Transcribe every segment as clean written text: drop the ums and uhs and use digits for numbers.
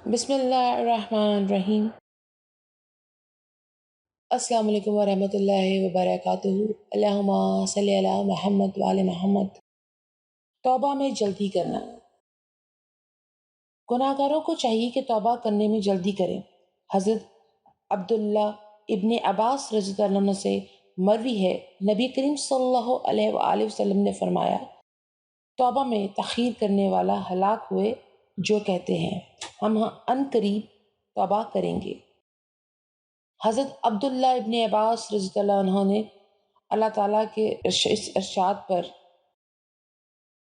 بسم اللہ الرحمن الرحیم۔ السلام علیکم ورحمۃ اللہ وبرکاتہ۔ اللہم صلی علی محمد وعلی محمد۔ توبہ میں جلدی کرنا۔ گناہ گاروں کو چاہیے کہ توبہ کرنے میں جلدی کریں۔ حضرت عبداللہ ابن عباس رضی اللہ عنہ سے مروی ہے، نبی کریم صلی اللہ علیہ وآلہ وسلم نے فرمایا، توبہ میں تاخیر کرنے والا ہلاک ہوئے جو کہتے ہیں ہم ان قریب توبہ کریں گے۔ حضرت عبداللہ ابن عباس رضی اللہ عنہ نے اللہ تعالیٰ کے اس ارشاد پر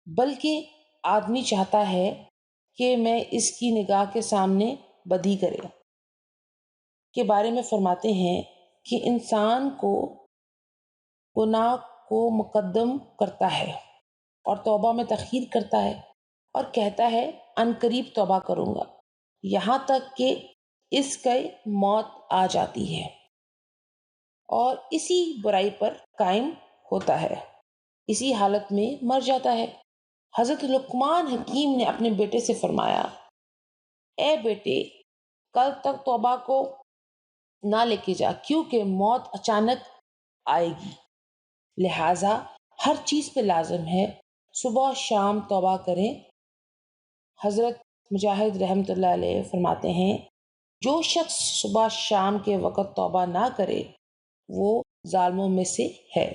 بلکہ آدمی چاہتا ہے کہ میں اس کی نگاہ کے سامنے بدی کرے کے بارے میں فرماتے ہیں کہ انسان کو گناہ کو مقدم کرتا ہے اور توبہ میں تاخیر کرتا ہے اور کہتا ہے ان قریب توبہ کروں گا، یہاں تک کہ اس کی موت آ جاتی ہے اور اسی برائی پر قائم ہوتا ہے، اسی حالت میں مر جاتا ہے۔ حضرت لقمان حکیم نے اپنے بیٹے سے فرمایا، اے بیٹے، کل تک توبہ کو نہ لے کے جا، کیونکہ موت اچانک آئے گی، لہٰذا ہر چیز پہ لازم ہے صبح شام توبہ کریں۔ حضرت مجاہد رحمۃ اللہ علیہ فرماتے ہیں، جو شخص صبح شام کے وقت توبہ نہ کرے وہ ظالموں میں سے ہے۔